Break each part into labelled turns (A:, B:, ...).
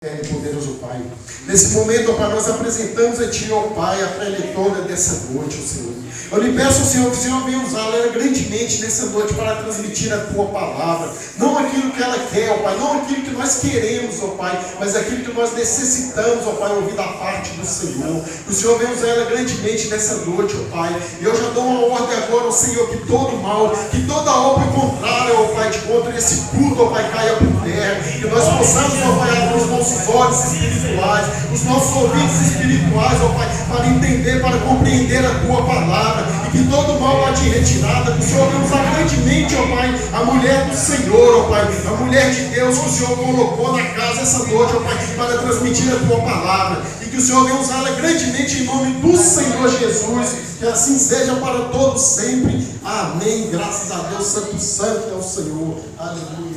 A: Poderoso Pai, nesse momento, ó Pai, nós apresentamos a Ti, ó Pai, a preletora dessa noite, ó Senhor. Eu lhe peço, Senhor, que o Senhor venha usá-la grandemente nessa noite para transmitir a Tua palavra, não aquilo que ela quer, ó Pai, não aquilo que nós queremos, ó Pai, mas aquilo que nós necessitamos, ó Pai, ouvir da parte do Senhor. Que o Senhor venha usar ela grandemente nessa noite, ó Pai. E eu já dou uma ordem agora, ó Senhor, que todo mal, que toda obra contrária, ó Pai, de contra esse culto, ó Pai, caia por terra. Que nós possamos, ó Pai, abrir os nossos olhos espirituais, os nossos ouvidos espirituais, ó Pai, para entender, para compreender a Tua palavra, e que todo mal vá de retirada. Que o Senhor venha usar grandemente, ó Pai, a mulher do Senhor, ó Pai, a mulher de Deus que o Senhor colocou na casa essa noite, ó Pai, para transmitir a Tua palavra, e que o Senhor venha usá-la grandemente em nome do Senhor Jesus. Que assim seja para todos sempre. Amém. Graças a Deus, santo, santo é o Senhor. Aleluia.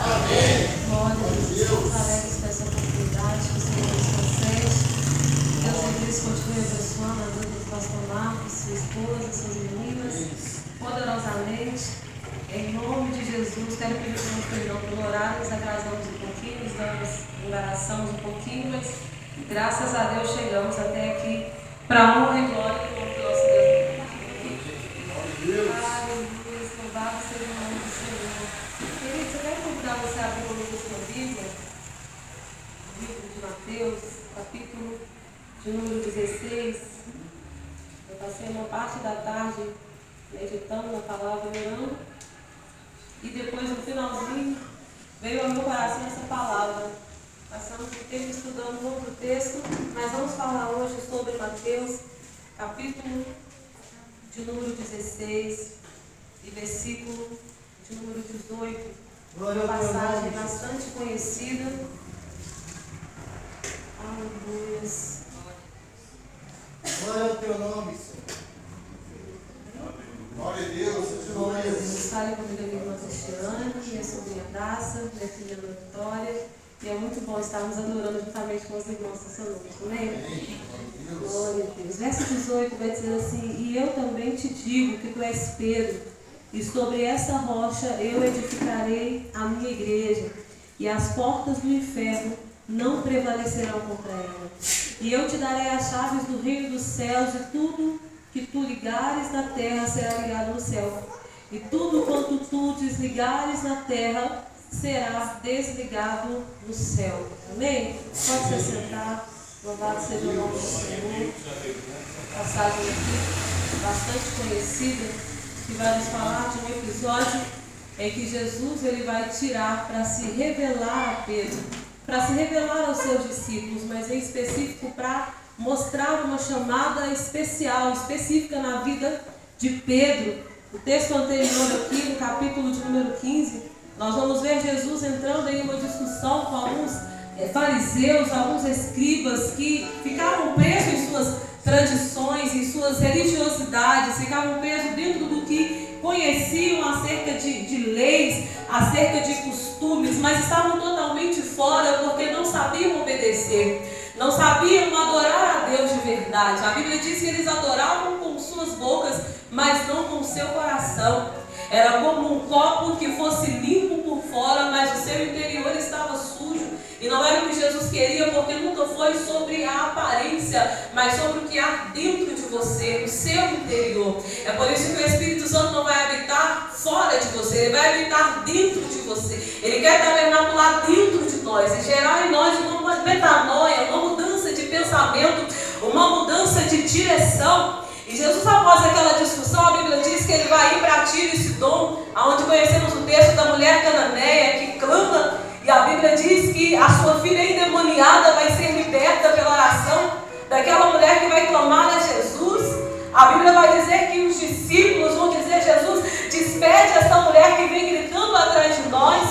A: Amém.
B: Glória a Deus. Parece por essa oportunidade que o Senhor nos concede. Deus, a igreja continue abençoando a vida do pastor Marcos, sua esposa, suas meninas, poderosamente. Em nome de Jesus, quero pedir perdão pelo horário, nos atrasamos um pouquinho, nos embaraçamos um pouquinho, mas graças a Deus chegamos até aqui para a honra e glória do nosso Deus. Aleluia, louvado seja o nome do Senhor. Queridos, eu quero convidar você a abrir comigo a sua Bíblia, o livro de Mateus, capítulo de número 16. Eu passei uma parte da tarde meditando na palavra, orando, e depois no finalzinho veio ao meu coração essa palavra. Passamos o tempo estudando um outro texto, mas vamos falar hoje sobre Mateus, capítulo de número 16 e versículo de número 18. Uma passagem bastante conhecida. Aleluia.
C: Glória ao Teu nome, Senhor.
A: Glória a Deus.
B: Glória a Deus. Fale comigo, minha irmã Cristiane, minha sobrinha Daça, minha filha Ana Vitória. E é muito bom estarmos adorando juntamente com os irmãos essa noite. Amém? Glória a Deus. Verso 18 vai dizer assim: E eu também te digo que tu és Pedro, e sobre essa rocha eu edificarei a minha igreja, e as portas do inferno não prevalecerão contra ela. E eu te darei as chaves do reino dos céus, e tudo que tu ligares na terra será ligado no céu, e tudo quanto tu desligares na terra será desligado no céu. Amém? Pode se sentar. Louvado seja o nome do Senhor. Passagem aqui bastante conhecida, que vai nos falar de um episódio em que Jesus ele vai tirar para se revelar a Pedro, para se revelar aos seus discípulos, mas em específico para mostrar uma chamada especial, específica na vida de Pedro. O texto anterior aqui, no capítulo de número 15, nós vamos ver Jesus entrando em uma discussão com alguns fariseus, alguns escribas que ficavam presos em suas tradições, em suas religiosidades, ficavam presos dentro do que conheciam acerca de leis, acerca de costumes, mas estavam totalmente fora porque não sabiam obedecer, não sabiam adorar a Deus de verdade. A Bíblia diz que eles adoravam com suas bocas, mas não com o seu coração. Era como um copo que fosse limpo por fora, mas o seu interior estava sujo. E não era o que Jesus queria, porque nunca foi sobre a aparência, mas sobre o que há dentro de você, no seu interior. É por isso que o Espírito Santo não vai habitar fora de você, ele vai habitar dentro de você. Ele quer tabernacular dentro de nós e gerar em nós uma metanoia, uma mudança de pensamento, uma mudança de direção. E Jesus, após aquela discussão, a Bíblia diz que ele vai ir para Tiro e Sidom, onde conhecemos o texto da mulher cananeia que clama, e a Bíblia diz que a sua filha endemoniada vai ser liberta pela oração daquela mulher que vai clamar a Jesus. A Bíblia vai dizer que os discípulos vão dizer: Jesus, despede essa mulher que vem gritando atrás de nós.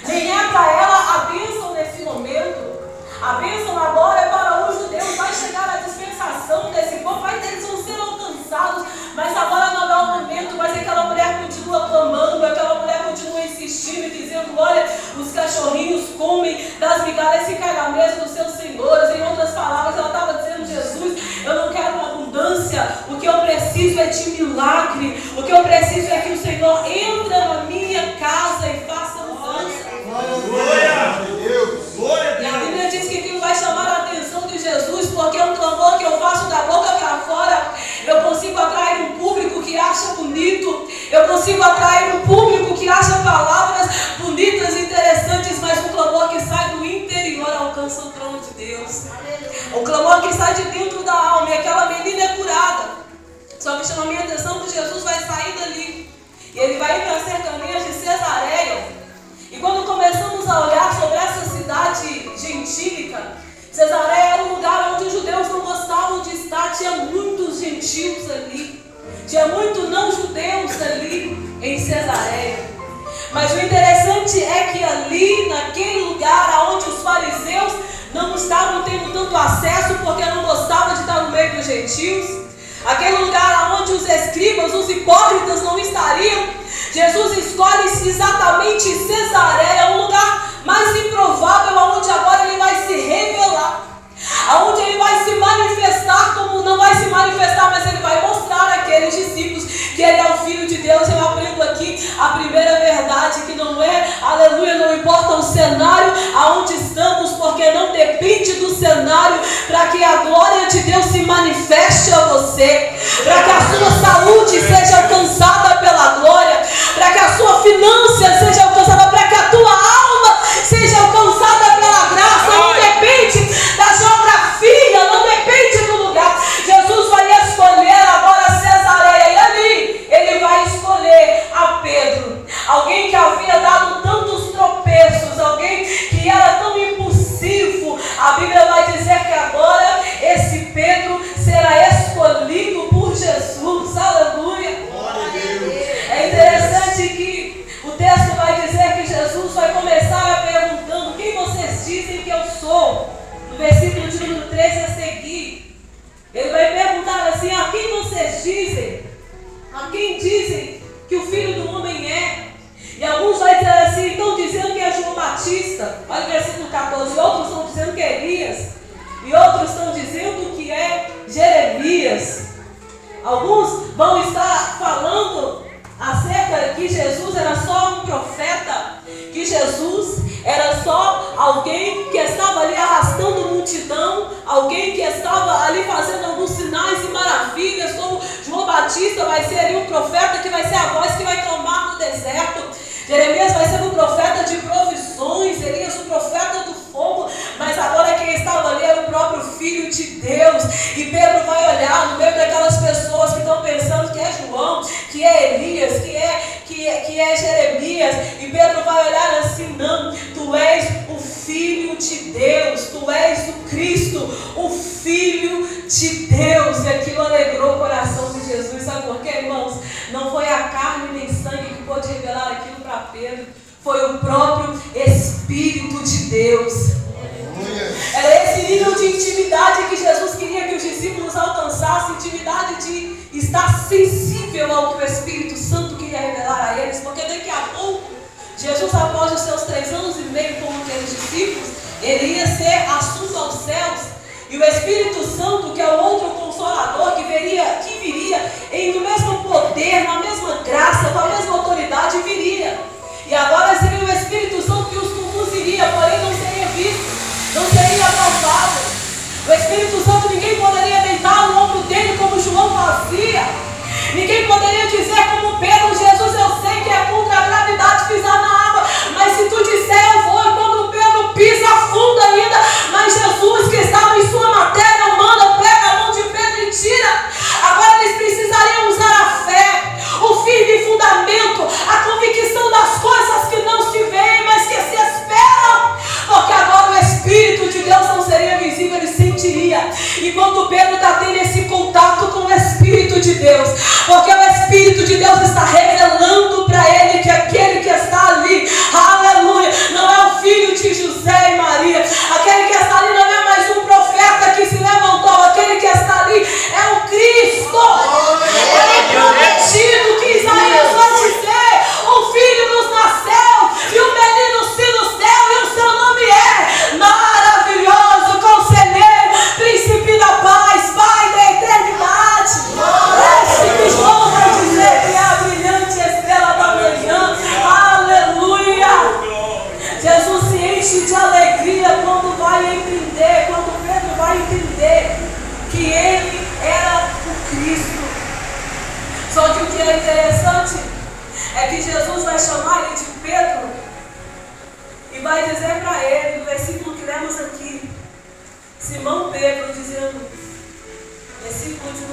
B: Nem é para ela a bênção nesse momento. A bênção agora é para os judeus. Vai chegar a dispensação desse povo, eles vão ser alcançados, mas agora não é o momento. Mas aquela mulher continua clamando, aquela mulher continua insistindo e dizendo: olha, os cachorrinhos comem das migalhas e caem na mesa dos seus senhores. Em outras palavras, ela estava dizendo: Jesus, eu não quero uma abundância, o que eu preciso é de milagre, o
D: O que eu preciso é que o Senhor entre na minha casa e faça mudança. E a Bíblia diz que aquilo vai chamar a atenção de Jesus, porque é um clamor que eu faço da boca para fora. Eu consigo atrair um público que acha bonito. Eu consigo atrair um público que acha palavras bonitas e interessantes, mas um clamor que sai do interior alcança o trono de Deus. O clamor que sai de dentro da alma, e aquela menina é curada. Só que chama a minha atenção que Jesus vai sair dali. E ele vai ir para as cercanias de Cesareia. E quando começamos a olhar sobre essa cidade gentílica, Cesareia era um lugar onde os judeus não gostavam de estar. Tinha muitos gentios ali. Tinha muitos não judeus ali em Cesareia. Mas o interessante é que ali, naquele lugar onde os fariseus não estavam tendo tanto acesso, porque não gostavam de estar no meio dos gentios, aquele lugar onde os escribas, os hipócritas não estariam, Jesus escolhe exatamente Cesareia, um lugar mais improvável, onde agora ele vai se revelar, aonde ele vai se manifestar, como não vai se manifestar, mas ele vai mostrar àqueles discípulos que ele é o Filho de Deus. Eu aprendo aqui a primeira verdade, que não é, aleluia, não importa o cenário aonde estamos, porque não depende do cenário para que a glória de Deus se manifeste a você, para que a sua saúde seja alcançada pela glória, para que a sua finança seja alcançada, para que a tua alma seja alcançada pela graça. Não depende da geografia, não depende do lugar. Jesus vai escolher agora Cesareia, e ali ele vai escolher a Pedro, alguém que havia dado tantos tropeços, alguém que era tão impulsivo. A Bíblia vai dizer que agora esse Pedro será escolhido por Jesus. Aleluia. É interessante que o texto vai dizer que Jesus vai começar perguntando: quem vocês dizem que eu sou? No versículo de número 13 a seguir, ele vai perguntar assim: a quem vocês dizem? A quem dizem que o Filho do Homem é? E alguns vão dizer assim: estão dizendo que é João Batista. Olha o versículo 14. Outros estão dizendo que é Elias. E outros estão dizendo que é Jeremias. Alguns vão estar falando acerca que Jesus era só um profeta, que Jesus era só alguém que estava ali arrastando multidão, alguém que estava ali fazendo alguns sinais e maravilhas, como João Batista vai ser ali um profeta que vai ser a voz que vai clamar no deserto. Jeremias vai ser um profeta de provisões, Elias o profeta do fogo, mas agora quem estava ali era o próprio Filho de Deus. E Pedro vai olhar no meio daquelas pessoas que estão pensando que é João, que é Elias, que é Jeremias, e Pedro vai olhar assim: não, tu és o Filho de Deus, tu és o Cristo, o Filho de Deus. E aquilo alegrou o coração de Jesus. Sabe por quê, irmãos? Não foi a carne nem sangue que pôde revelar aquilo para Pedro, foi o próprio Espírito de Deus. Era esse nível de intimidade que Jesus queria que os discípulos alcançassem, intimidade de estar sensível ao que o Espírito Santo queria revelar a eles, porque daqui a pouco, Jesus, após os seus 3 anos e meio com aqueles discípulos, ele ia ser assunto aos céus, e o Espírito Santo, que é o outro Consolador, que viria no mesmo poder, na mesma graça, com a mesma autoridade, viria. E agora seria o Espírito Santo que os conduziria, porém não seria visto, não seria palpável. O Espírito Santo, ninguém poderia deitar no ombro dele como João fazia. Ninguém poderia dizer como Pedro: Jesus, eu sei que é contra a gravidade pisar na água, mas se tu disser eu vou. E quando Pedro pisa, afunda ainda, mas Jesus, que estava em sua matéria humana, pega a mão de Pedro e tira. Agora eles precisariam usar a fé, o firme fundamento,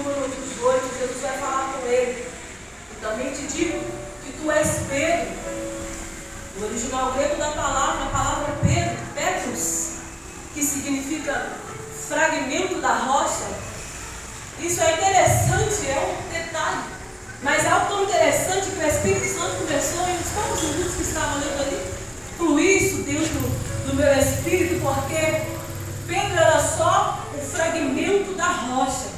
D: número 18, Jesus vai falar com ele. Eu também te digo que tu és Pedro. O original grego da palavra, a palavra Pedro, Petrus, que significa fragmento da rocha. Isso é interessante, é um detalhe. Mas é algo tão interessante que o Espírito Santo começou em uns poucos minutos que estava lendo ali, fluir isso dentro do meu espírito, porque Pedro era só um fragmento da rocha.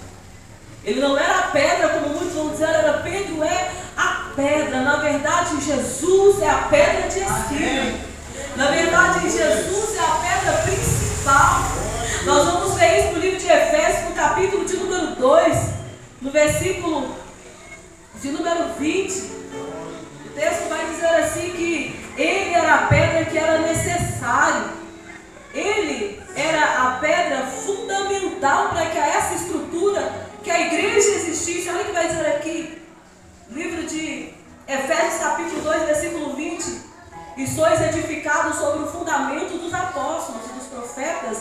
D: Ele não era a pedra, como muitos vão dizer, era Pedro é a pedra. Na verdade, Jesus é a pedra de esquina. Na verdade, Jesus é a pedra principal. Nós vamos ver isso no livro de Efésios, no capítulo de número 2, no versículo de número 20. O texto vai dizer assim que ele era a pedra que era necessário. Ele era a pedra fundamental para que essa estrutura, que a igreja existisse. Olha o que vai dizer aqui, livro de Efésios capítulo 2, versículo 20. E sois edificados sobre o fundamento dos apóstolos e dos profetas,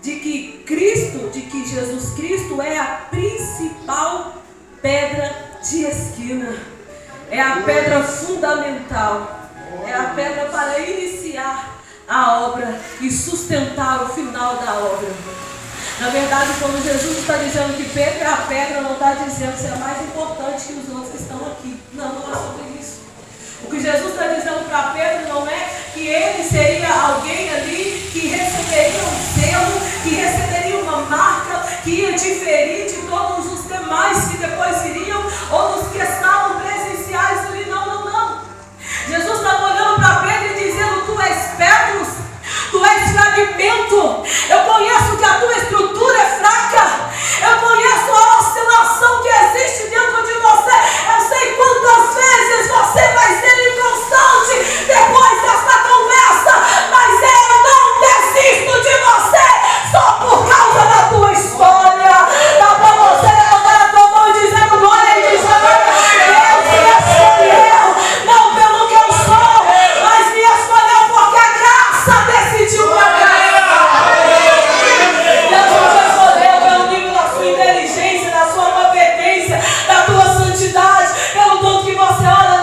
D: de que Jesus Cristo é a principal pedra de esquina. É a pedra fundamental. É a pedra para iniciar a obra e sustentar o final da obra. Na verdade, quando Jesus está dizendo que Pedro é a pedra, não está dizendo que é mais importante que os outros que estão aqui. Não é sobre isso. O que Jesus está dizendo para Pedro não é que ele seria alguém ali que receberia um selo, que receberia uma marca, que ia diferir de todos os demais que depois viriam, ou dos que estavam presenciais ali. Não. Jesus estava olhando para Pedro e dizendo: tu és Pedro, tu és fragmento. Eu conheço que a tua estrutura é fraca. Eu conheço a oscilação que existe dentro de você. Eu sei quantas vezes você vai ser inconstante depois desta conversa, mas eu não desisto de você só por causa da tua história. Dá para você levantar a tua mão e dizer glória e dizer: Deus me escolheu, não pelo que eu sou, mas me escolheu porque a graça decidiu me abraçar. Deus te escolheu pelo nível da sua inteligência, da sua competência, da tua santidade, pelo tanto que você olha.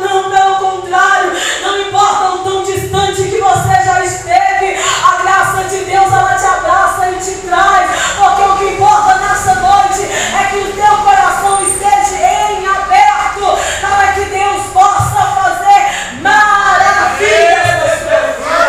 D: Não, pelo contrário, não importa o tão distante que você já esteve, a graça de Deus, ela te abraça e te traz, porque o que importa nessa noite é que o teu coração esteja em aberto, para que Deus possa fazer maravilhas na sua vida.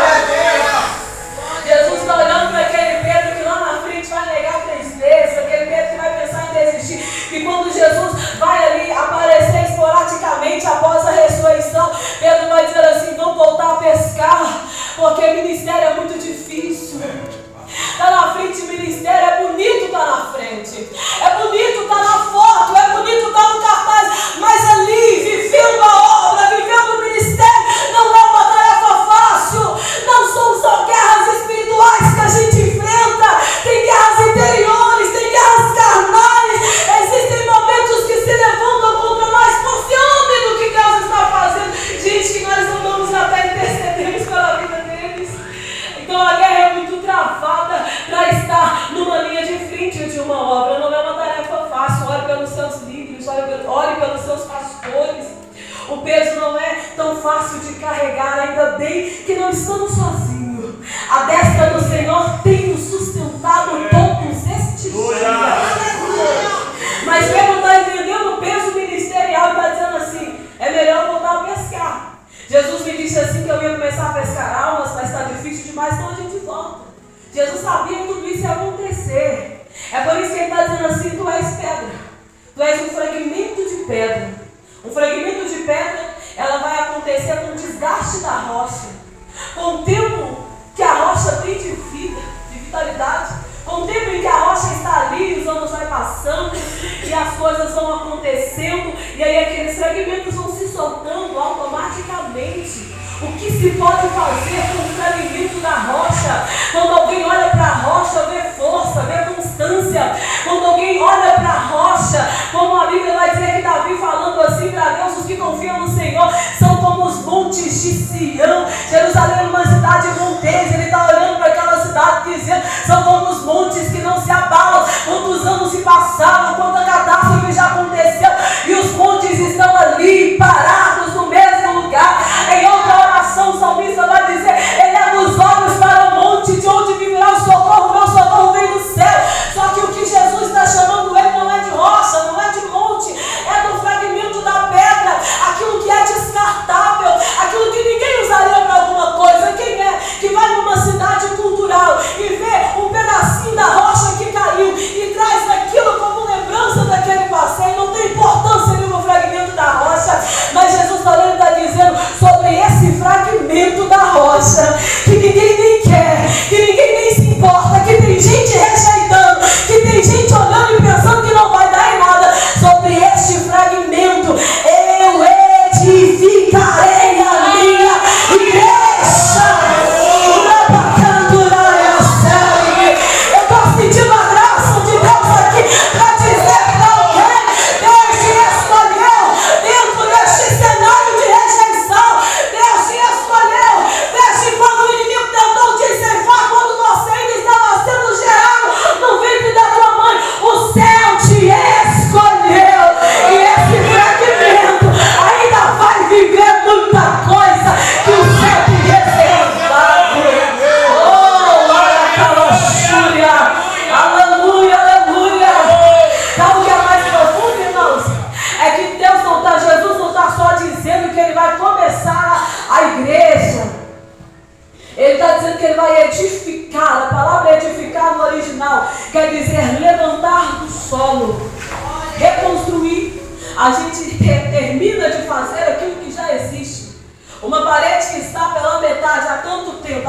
D: Jesus está olhando para aquele Pedro que lá na frente vai negar 3 vezes, aquele Pedro que vai pensar em desistir, e quando Jesus vai ali aparecer esporadicamente após a ressurreição, Pedro vai dizer assim: vamos voltar a pescar, porque ministério é muito difícil. Está na frente, ministério é bonito, está na frente, é bonito, está na foto, é bonito, está no cartaz, mas ali, vivendo a obra, vivendo o ministério, não é uma tarefa fácil. Não são só guerras espirituais que a gente enfrenta, tem guerras interiores, tem guerras carnais, existem momentos que se levantam contra nós por ciúme do que Deus está fazendo, gente que nós amamos até intercedemos pela vida deles. Então a guerra é muito travada para estar numa linha de frente de uma obra. Não é uma tarefa fácil. Ore pelos seus líderes, ore pelos seus pastores. O peso não é tão fácil de carregar, ainda bem que não estamos sozinhos. A destra do Senhor tem nos sustentado todos estes dias. Mas Pedro está entendendo o peso ministerial e está dizendo assim: é melhor voltar a pescar. Jesus me disse assim que eu ia começar a pescar almas, mas está difícil demais, então a gente volta. Jesus sabia que tudo isso ia acontecer. É por isso que ele está dizendo assim: tu és pedra. Tu és um fragmento de pedra. Um fragmento de pedra, ela vai acontecer com o desgaste da rocha. Com o tempo que a rocha tem de vida, de vitalidade. Com o tempo em que a rocha está ali, os anos vão passando e as coisas vão acontecendo, e aí aqueles fragmentos vão se soltando automaticamente. O que se pode fazer com o fragmento da rocha? Quando alguém olha para a rocha, vê força, vê constância. Quando alguém olha para a rocha, como a Bíblia vai dizer que Davi falando assim para Deus: os que confiam no Senhor são como os montes de Sião. Jerusalém é uma cidade monteja. Ele está olhando para aquela cidade dizendo: são como os montes que não se abalam. Quantos anos se passaram, quanta vai edificar. A palavra edificar no original quer dizer levantar do solo, reconstruir. A gente termina de fazer aquilo que já existe. Uma parede que está pela metade há tanto tempo, e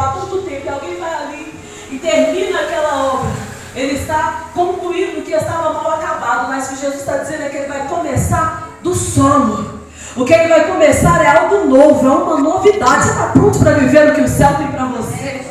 D: alguém vai ali e termina aquela obra. Ele está concluindo o que estava mal acabado, mas o que Jesus está dizendo é que ele vai começar do solo. O que ele vai começar é algo novo, é uma novidade. Você está pronto para viver o que o céu tem para você?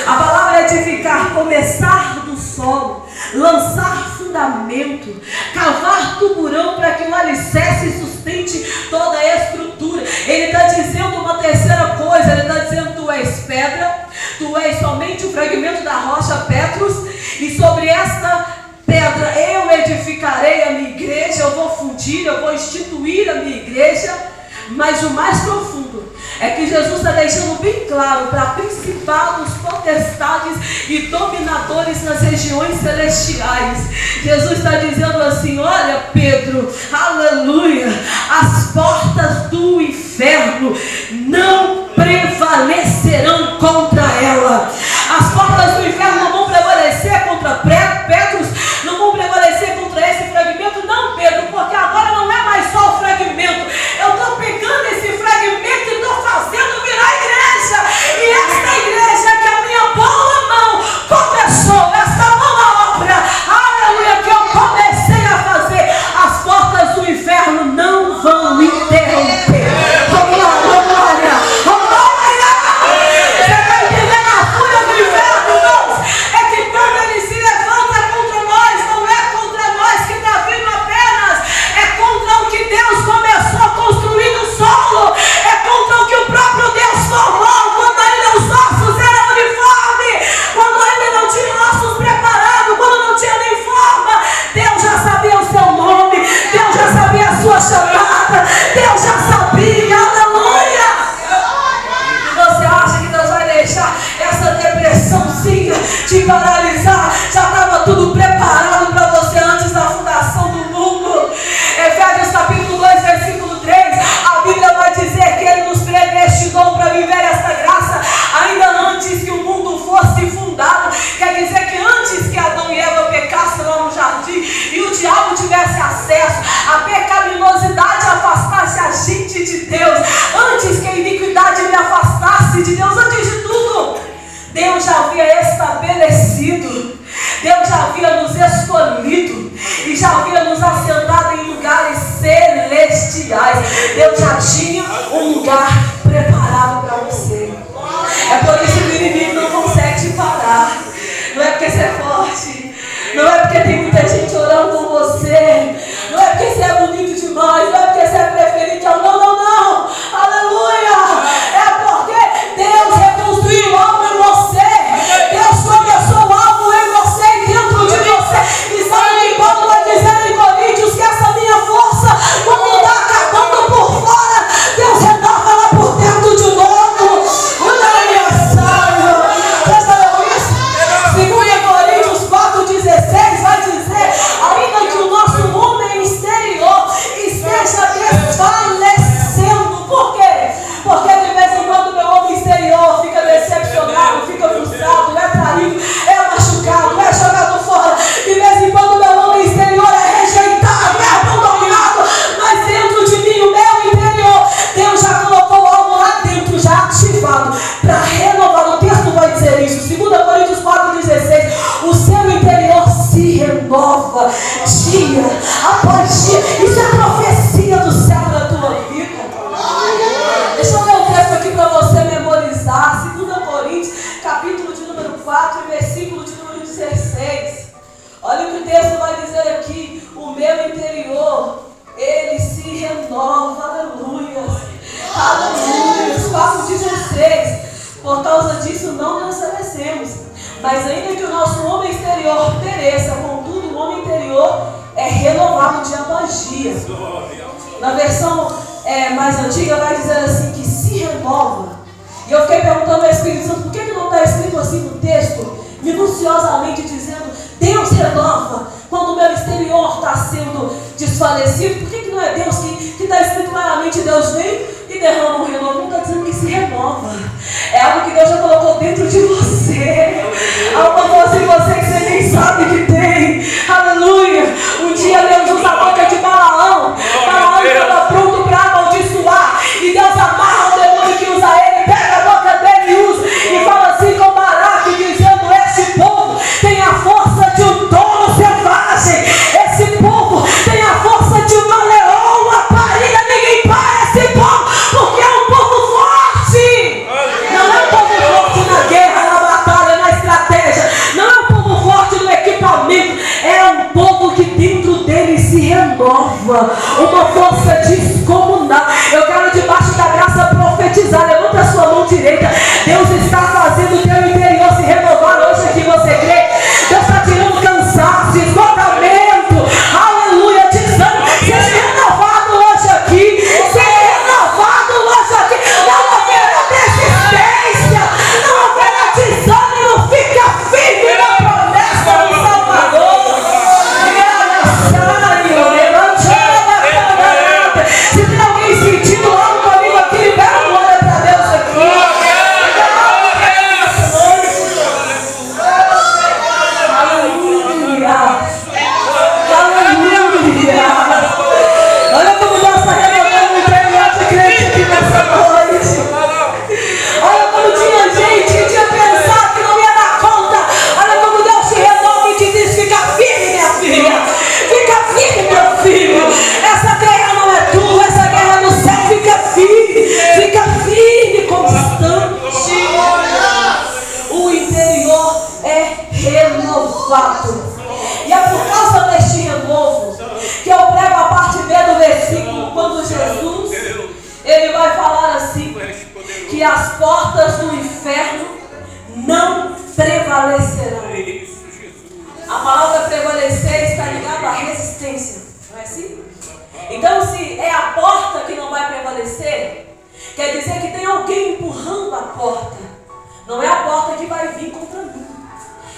D: A palavra é edificar, começar do solo, lançar fundamento, cavar tuburão para que o alicerce sustente toda a estrutura. Ele está dizendo uma terceira coisa, ele está dizendo: tu és pedra, tu és somente o fragmento da rocha Petros, e sobre esta pedra eu edificarei a minha igreja, eu vou fundir, eu vou instituir a minha igreja. Mas o mais profundo é que Jesus está deixando bem claro para principados, potestades e dominadores nas regiões celestiais. Jesus está dizendo assim: olha, Pedro, aleluia, as portas do inferno não prevalecerão contra ela. As portas do inferno não vão prevalecer contra Petros, não vão prevalecer contra esse fragmento, não, Pedro, porque agora não é mais só o fragmento. Eu estou pegando esse fragmento e estou fazendo virar igreja. E esta igreja que a minha boa mão começou, esta nova obra, aleluia, que eu comecei a fazer, as portas do inferno não vão interromper. Vamos lá, glória, glória. Você está entendendo a fúria do inferno, irmãos? É que quando ele se levanta contra nós, não é contra nós que está vindo apenas, é contra o que Deus começou a construir no solo, é contra o que o próprio Deus formou, quando ainda os ossos eram uniformes, quando ainda não tinha ossos preparados, quando não tinha nem forma. Deus já sabia o seu nome, Deus já sabia a sua chamada, Deus já sabia, aleluia. E você acha que Deus vai deixar essa depressãozinha te paralisar? Já estava tudo preparado para você antes da fundação do mundo. Efésios capítulo 2, versículo 3, a Bíblia vai dizer que Ele nos predestinou para viver esta graça ainda antes que o mundo fosse fundado. Quer dizer que antes que Adão e Eva pecassem lá no jardim e o diabo tivesse acesso, a pecaminosidade afastasse a gente de Deus, antes que a iniquidade me afastasse de Deus, antes de tudo, Deus já havia estabelecido, Deus já havia nos escolhido e já havia nos assentado em lugares celestiais. Deus já tinha um lugar preparado para você. É por isso que o inimigo não consegue te parar. Não é porque você é forte, não é porque tem muita gente orando com você, não é porque você é bonito demais, não é porque você é preferido. Não, não, não, aleluia. É porque Deus reconstruiu algo em você, Deus começou algo em você e dentro de você. E sabe que Paulo vai dizer em Coríntios que essa minha força, quando está acabando por fora, Deus renova ela por dentro de novo. Você sabe isso? 2 Coríntios 4,16 vai dizer: ainda que o nosso homem exterior esteja desfalecendo. Por quê? Porque de vez em quando meu homem exterior fica decepcionado, fica frustrado, é traído, é machucado, é jogado fora. De vez em quando meu homem exterior é rejeitado, é abandonado, mas dentro de mim, o meu interior, Deus já colocou algo lá dentro, já ativado, para renovar. O texto vai dizer isso, 2 Coríntios 4,16, o seu interior se renova dia após dia. Isso é profecia do céu para a tua vida. Deixa eu ler o texto aqui para você memorizar, 2 Coríntios, capítulo de número 4, versículo de número 16. Olha o que o texto vai dizer aqui: o meu interior, ele se renova, aleluia, aleluia. 4,16, por causa disso não transparecemos, mas ainda que o nosso homem exterior pereça, contudo o homem interior é renovado dia após dia. Na versão mais antiga vai dizer assim, que se renova. E eu fiquei perguntando ao Espírito Santo, por que não está escrito assim no texto, minuciosamente dizendo: Deus renova quando o meu exterior está sendo desfalecido? Por que não é Deus que está escrito claramente: Deus vem e derrama um renovo? Não está dizendo que se renova. renova. É algo que Deus já colocou dentro de você. Há uma força em você que você nem sabe que tem. Aleluia. Um dia Deus usa a boca de Balaão. Balaão estava pronto para amaldiçoar. E Deus amarra o demônio que usa ele, pega a boca dele e usa. E fala assim com Baraque, dizendo: este povo tem a força de um touro selvagem. Esse povo tem a força de uma leoa, uma parida. Ninguém para esse povo, porque é um povo forte. Não é um povo forte na guerra, na batalha, na estratégia. Não é um povo forte no equipamento. É um povo que dentro dele se renova. Uma força descomunal. Eu quero, debaixo da graça, profetizar. Levanta a sua mão direita. Deus está fazendo o teu interior se renovar hoje aqui. Você crê? Deus está tirando cansaço, esgotamento. Aleluia, desânimo. Seja renovado hoje aqui. Seja renovado hoje aqui. Não haverá desistência. Não haverá desânimo. Fica firme na promessa do Salvador. Se tem alguém sentindo algo comigo aqui, libera glória para Deus aqui. Aleluia. Aleluia. Olha como Deus está renovando o interior de crente aqui nessa noite. Olha como tinha gente que tinha pensado que não ia dar conta. Olha como Deus te renova e te diz: fica firme, minha filha. Fica firme, meu filho. Essa guerra não é tua, essa guerra é no céu. Fica firme. Fica firme, constante. O interior é renovado. E é por causa deste renovo que eu prego a parte B do versículo, quando Jesus, ele vai falar assim, que as portas do inferno não prevalecerão. A palavra prevalecer está ligada à resistência, não é assim? Então, se é a porta que não vai prevalecer, quer dizer que tem alguém empurrando a porta. Não é a porta que vai vir contra mim.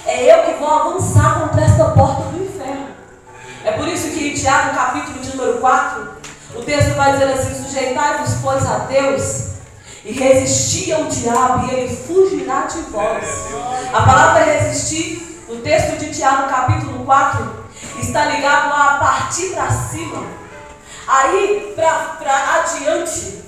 D: É eu que vou avançar contra esta porta do inferno. É por isso que em Tiago, capítulo de número 4, o texto vai dizer assim: sujeitai-vos, pois, a Deus, e resisti ao diabo, e ele fugirá de vós. A palavra resistir, no texto de Tiago, capítulo 4, está ligado a partir para cima. Aí, para adiante.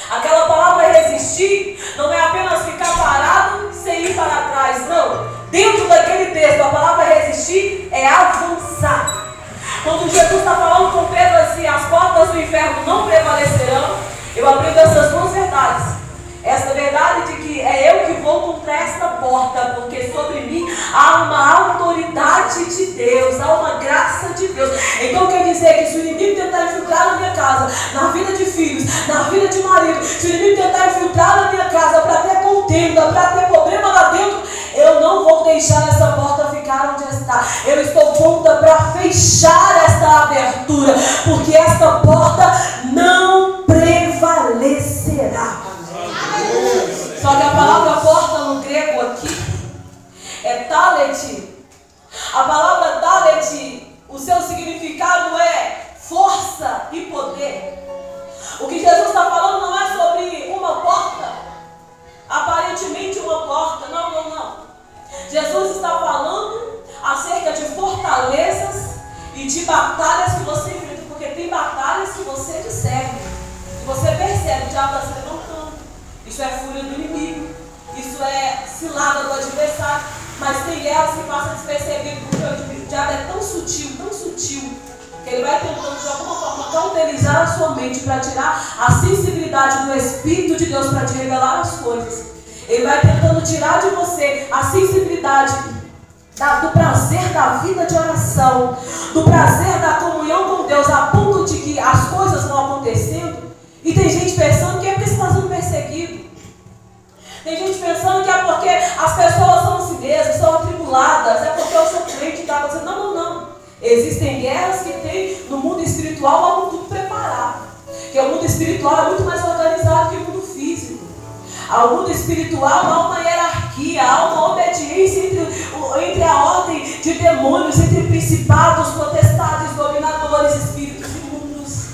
D: Aquela palavra resistir não é apenas ficar parado sem ir para trás, não. Dentro daquele texto, a palavra resistir é avançar. Quando Jesus está falando com Pedro assim: as portas do inferno não prevalecerão, eu aprendo essas duas verdades. Essa verdade de que é eu que vou contra esta porta, porque sobre mim há uma autoridade de Deus, há uma graça de Deus. Então quer dizer que se o inimigo tentar infiltrar na minha casa, na vida de filhos, na vida de marido, se o inimigo tentar infiltrar na minha casa para ter contenda, para ter problema lá dentro, eu não vou deixar essa porta ficar onde está. Eu estou pronta para fechar esta abertura, porque esta porta não prevalecerá. Só que a palavra porta no grego aqui é talet. A palavra talet, o seu significado é força e poder. O que Jesus está falando não é sobre uma porta, aparentemente uma porta, não. Jesus está falando acerca de fortalezas e de batalhas que você enfrenta, porque tem batalhas que você discerne, que você percebe, o diabo está se levantando. Isso é fúria do inimigo, isso é cilada do adversário, mas tem guerras que passam despercebido, porque o diabo é tão sutil, que ele vai tentando de alguma forma cauterizar a sua mente para tirar a sensibilidade do Espírito de Deus para te revelar as coisas. Ele vai tentando tirar de você a sensibilidade do prazer da vida de oração, do prazer da comunhão com Deus, a ponto de que as coisas vão acontecendo. E tem gente pensando que é porque você está sendo perseguido. Tem gente pensando que é porque as pessoas são assim mesmo, são atribuladas, é porque eu sou crente e está acontecendo. Não. Existem guerras que tem no mundo espiritual algo tudo preparado. Porque o mundo espiritual é muito mais organizado que o mundo físico. Ao mundo espiritual há uma hierarquia, há uma obediência entre a ordem de demônios, entre principados, potestades, dominadores, espíritos imundos.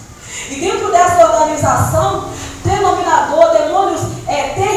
D: E dentro dessa organização, denominador, demônios territoriais,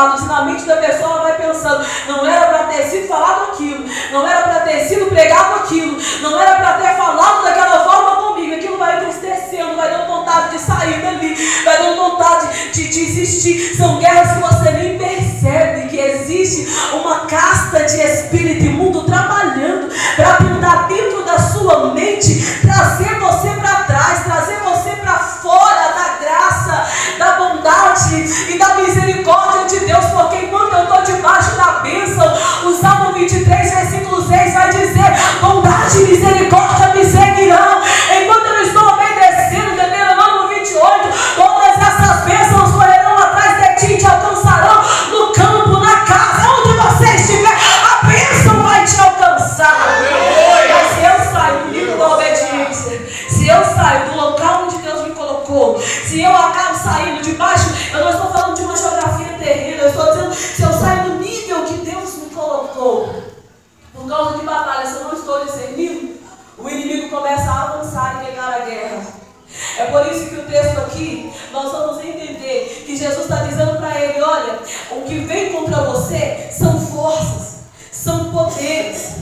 D: calados. E na mente da pessoa ela vai pensando, não era para ter sido falado aquilo, não era para ter sido pregado aquilo, não era para ter falado daquela forma comigo. Aquilo vai entristecendo, vai dando vontade de sair dali, vai dando vontade de desistir. São guerras que você nem percebe que existe uma casta de espírito imundo trabalhando para tentar dentro da sua mente trazer você para trás, trazer você para fora da graça, da bondade e da misericórdia de Deus. Porque enquanto eu estou debaixo da bênção, o Salmo 23, versículo 6 vai dizer: bondade e misericórdia me seguirão. Enquanto eu estou obedecendo, Deuteronômio 28, todas essas bênçãos correrão atrás de ti e te alcançarão no campo, na casa, onde você estiver, a bênção vai te alcançar. Mas se eu saio do livro da obediência, se eu saio do local onde Deus me colocou, se eu acabo saindo de baixo, eu não estou falando de uma geografia terrena, eu estou dizendo, se eu saio do nível que Deus me colocou, por causa de batalha, se eu não estou discernindo, o inimigo começa a avançar e pegar a guerra. É por isso que o texto aqui, nós vamos entender que Jesus está dizendo para ele: olha, o que vem contra você são forças, são poderes.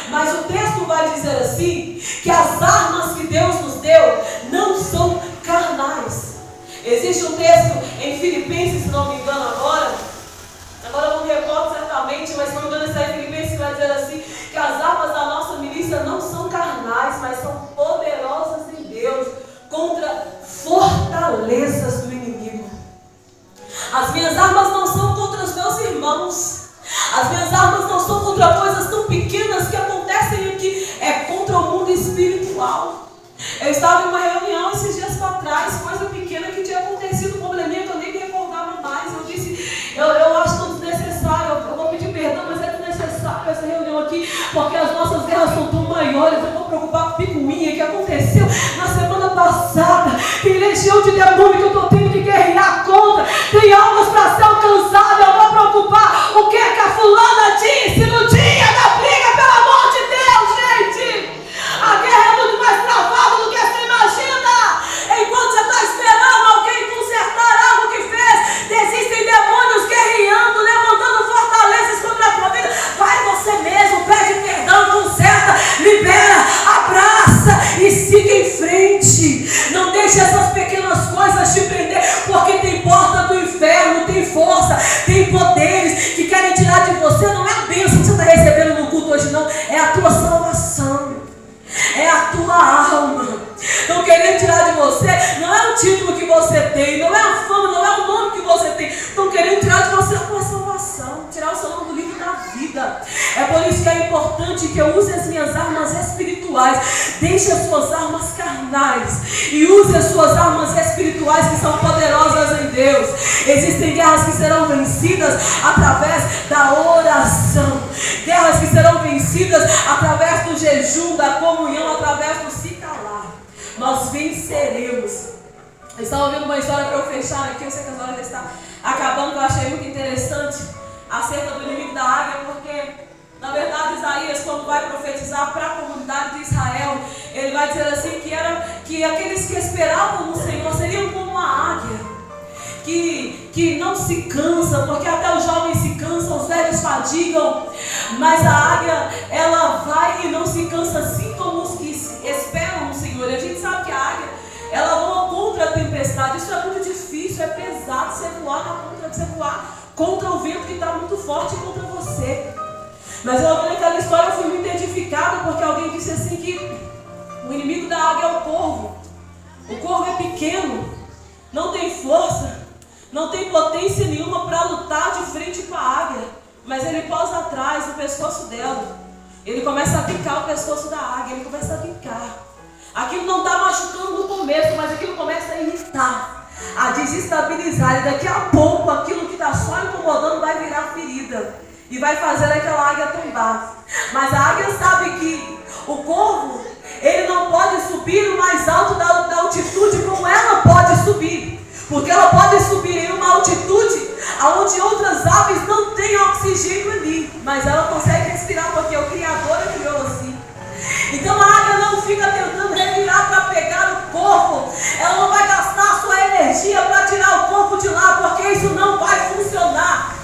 D: Mas o texto vai dizer assim, que as armas que Deus nos deu não são carnais. Existe um texto em Filipenses, se não me engano agora eu não me recordo certamente, mas se não me engano está em Filipenses, que vai dizer assim, que as armas da nossa milícia não são carnais, mas são poderosas em Deus, contra fortalezas do inimigo. As minhas armas não são contra os meus irmãos. As minhas armas não são contra coisas tão pequenas que acontecem aqui. É contra o mundo espiritual. Eu estava em uma reunião esses dias para trás, coisa pequena que tinha acontecido, um probleminha que eu nem me recordava mais. Eu disse, eu acho tão desnecessário, eu vou pedir perdão, mas é desnecessário essa reunião aqui, porque as nossas guerras são tão maiores. Eu vou preocupar com a picuinha que aconteceu na semana passada. Tem legião de demônio que eu estou tendo que guerrear contra. Tem almas para ser alcançadas. Eu vou preocupar o que é que a fulana disse no dia da briga, pelo amor de Deus, gente. A guerra é muito mais travada do que você imagina. Enquanto você está esperando alguém consertar algo que fez, existem demônios guerreando, levantando fortalezas contra a tua vida. Vai você mesmo, pede perdão, conserta, libera, abraça e siga em frente. Não deixe essas pequenas coisas te prender, porque tem porta do inferno, tem força, tem poderes que querem tirar de você. Não é a bênção que você está recebendo no culto hoje, não. É a tua salvação, é a tua alma. Não querendo tirar de você, não é o título que você tem, não é a fama, não é o nome que você tem. Estão querendo tirar de você a tua salvação, tirar o seu nome do livro da vida. É por isso que é importante que eu use as minhas armas espirituais. Deixe as suas armas carnais e use as suas armas espirituais, que são poderosas em Deus. Existem guerras que serão vencidas através da oração, guerras que serão vencidas através do jejum, da comunhão, através do se calar. Nós venceremos. Eu estava ouvindo uma história para eu fechar aqui. Eu sei que a história já está acabando, que eu achei muito interessante, acerca do inimigo da águia, porque na verdade Isaías, quando vai profetizar para a comunidade de Israel, ele vai dizer assim que aqueles que esperavam no Senhor seriam como uma águia, que não se cansa, porque até os jovens se cansam, os velhos fadigam, mas a águia, ela vai e não se cansa, assim como os que esperam no Senhor. E a gente sabe que a águia, ela voa contra a tempestade. Isso é muito difícil, é pesado você voar contra o vento que está muito forte contra você. Mas eu ouvi naquela história, eu fui muito edificada, porque alguém disse assim que o inimigo da águia é o corvo. O corvo é pequeno, não tem força, não tem potência nenhuma para lutar de frente com a águia, mas ele pousa atrás do pescoço dela. Ele começa a picar o pescoço da águia, ele começa a picar. Aquilo não está machucando no começo, mas aquilo começa a irritar, a desestabilizar. E daqui a pouco, aquilo que está só incomodando vai virar ferida e vai fazer aquela águia tombar. Mas a águia sabe que o corvo, ele não pode subir o mais alto da altitude como ela pode subir. Porque ela pode subir em uma altitude onde outras aves não têm oxigênio ali, mas ela consegue respirar, porque o Criador a criou assim. Então a águia não fica tentando revirar para pegar o corpo. Ela não vai gastar a sua energia para tirar o corpo de lá, porque isso não vai funcionar.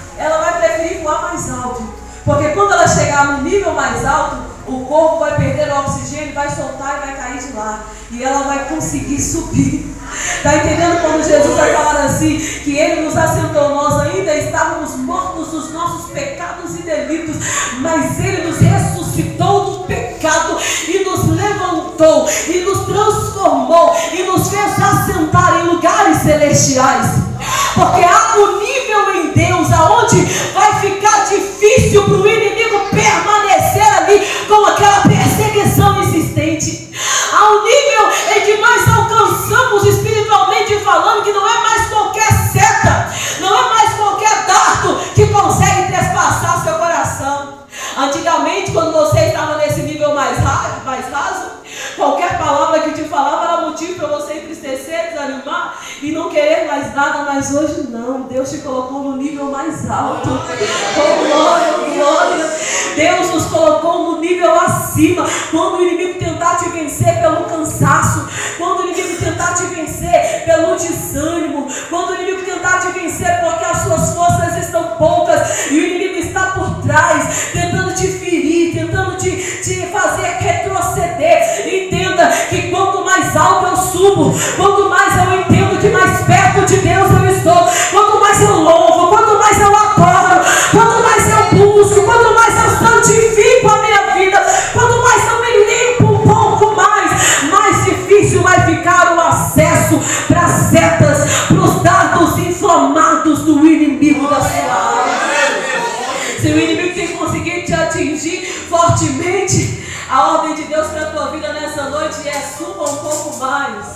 D: chegar no nível mais alto, o corpo vai perder o oxigênio, vai soltar e vai cair de lá. E ela vai conseguir subir. Está entendendo quando Jesus vai falar assim, que Ele nos assentou, nós ainda estávamos mortos dos nossos pecados e delitos, mas Ele nos ressuscitou do pecado e nos levantou e nos transformou e nos fez assentar em lugares celestiais. Porque há um nível em Deus aonde vai ficar difícil para o inimigo permanecer ali com aquela perseguição insistente. Há um nível em que nós alcançamos espiritualmente falando que não é mais qualquer seta, não é mais qualquer dardo que consegue trespassar seu coração. Antigamente, quando você estava nesse nível mais raso, qualquer palavra que te falava era motivo para você entristecer, desanimar e não querer mais nada, mas hoje não. Deus te colocou no nível mais alto. Oh, glória, glória. Deus nos colocou no nível acima. Quando o inimigo tentar te vencer pelo cansaço, quando o inimigo tentar te vencer pelo desânimo, quando o inimigo tentar te vencer porque as suas forças estão poucas e o inimigo está por trás, tentando te ferir, tentando te fazer retroceder, entenda que quanto mais alto eu subo, quanto mais eu entendo que mais perto de Deus eu estou, quanto mais eu louvo, quanto mais eu adoro, quanto mais eu busco, quanto mais eu santifico a minha vida, quanto mais eu me limpo um pouco mais difícil vai ficar o acesso para as setas, para os dardos inflamados do inimigo da sua alma. Se o inimigo tem conseguido te atingir fortemente, a ordem de Deus para a tua vida nessa noite é: suba um pouco mais.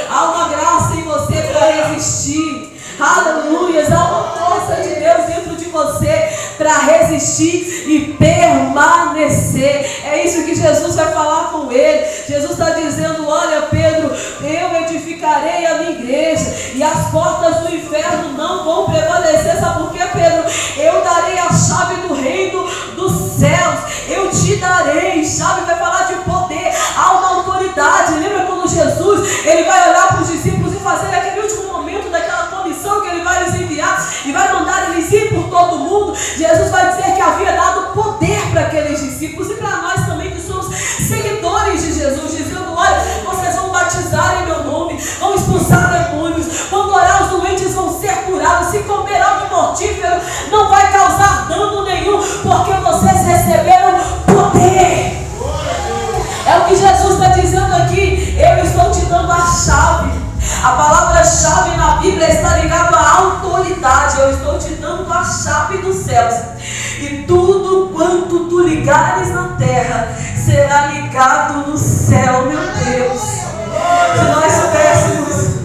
D: Há uma graça em você para resistir. Aleluia, há uma força de Deus dentro de você para resistir e permanecer. É isso que Jesus vai falar com ele. Jesus está dizendo: olha, Pedro, eu edificarei a minha igreja e as portas do inferno não vão prevalecer. Sabe por quê, Pedro? Eu darei a chave do reino dos céus. Eu te darei. Chave vai falar de poder. Há uma autoridade. Lembra quando Jesus ele vai olhar para os discípulos e fazer aquele último momento daquela comissão que ele vai lhes enviar e vai mandar eles ir por todo mundo? Jesus vai dizer que havia dado poder para aqueles discípulos e para nós também que somos seguidores de Jesus, dizendo: olha, vocês vão batizar em meu nome, vão expulsar demônios, vão orar, os doentes vão ser curados, se comer algo mortífero não vai causar dano nenhum, porque vocês receberam poder. É o que Jesus está dizendo aqui. Eu estou te dando a chave. A palavra-chave na Bíblia está ligada à autoridade. Eu estou te dando a chave dos céus. E tudo quanto tu ligares na terra será ligado no céu, meu Deus. Se nós soubéssemos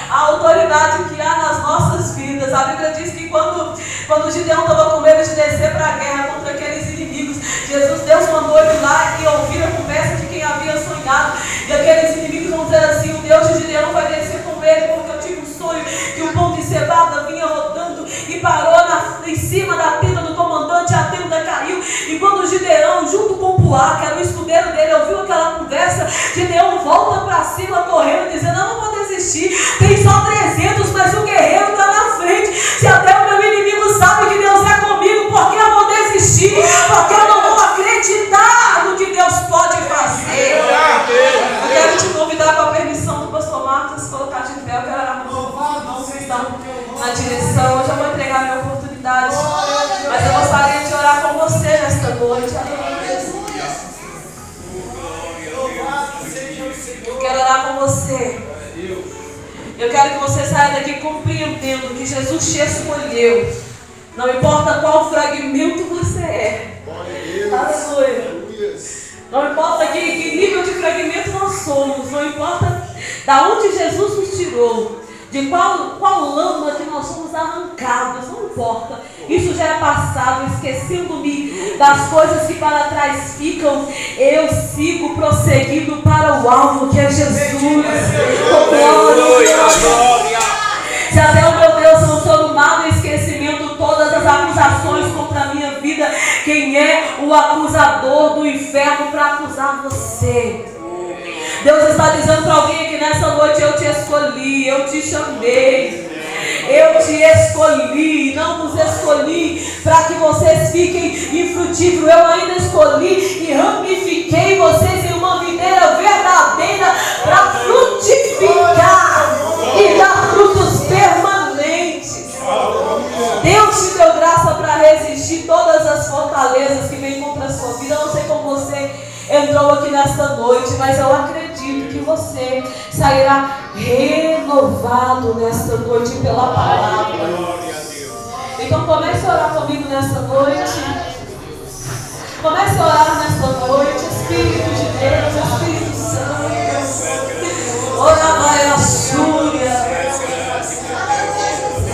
D: a autoridade que há nas nossas vidas. A Bíblia diz que quando Gideão estava com medo de descer para a guerra contra aqueles inimigos, Deus mandou ele lá e ouvir a conversa de quem havia sonhado. E aqueles inimigos vão dizer assim: o Deus de Gideão vai descer com ele, porque eu tive um sonho que um pão de cevada vinha rodando e parou em cima da tenda do comandante, a tenda caiu. E quando Gideão, junto com o Puá, que era o escudeiro dele, ouviu aquela conversa, Gideão volta para cima correndo, dizendo: eu não vou desistir, tem só 300, mas o guerreiro está na frente. Se até o meu inimigo sabe que Deus é comigo, por que eu vou desistir? Porque eu não vou acreditar no que Deus pode fazer. Eu quero te convidar, com a permissão do pastor Marcos, colocar de pé. Eu quero orar com vocês na direção. Eu já vou entregar a minha oportunidade, mas eu gostaria de orar com você nesta noite. Eu quero orar com você. Eu quero que você saia daqui compreendendo que Jesus te escolheu. Não importa qual fragmento você é. Aleluia. Não importa que nível de fragmento nós somos. Não importa da onde Jesus nos tirou, de qual lama que nós somos arrancados. Não importa. Isso já é passado. Esquecendo-me das coisas que para trás ficam, eu sigo prosseguindo para o alvo, que é Jesus. Glória. Se até o meu Deus não tomado em esquecimento todas as acusações contra a minha vida, quem é o acusador do inferno para acusar você? Deus está dizendo para alguém que nessa noite: eu te escolhi, eu te chamei. Eu te escolhi, não vos escolhi para que vocês fiquem infrutíferos frutífero. Eu ainda escolhi e ramifiquei vocês em uma videira verdadeira para frutificar e dar frutos permanentes. Deus te deu graça para resistir todas as fortalezas que vêm contra a sua vida. Eu não sei como você entrou aqui nesta noite, mas eu acredito que você sairá renovado nesta noite pela palavra. Então comece a orar comigo nesta noite. Comece a orar nesta noite. Espírito de Deus, Espírito Santo. Ora vai a súria.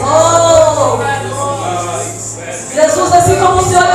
D: Oh, Jesus, assim como o Senhor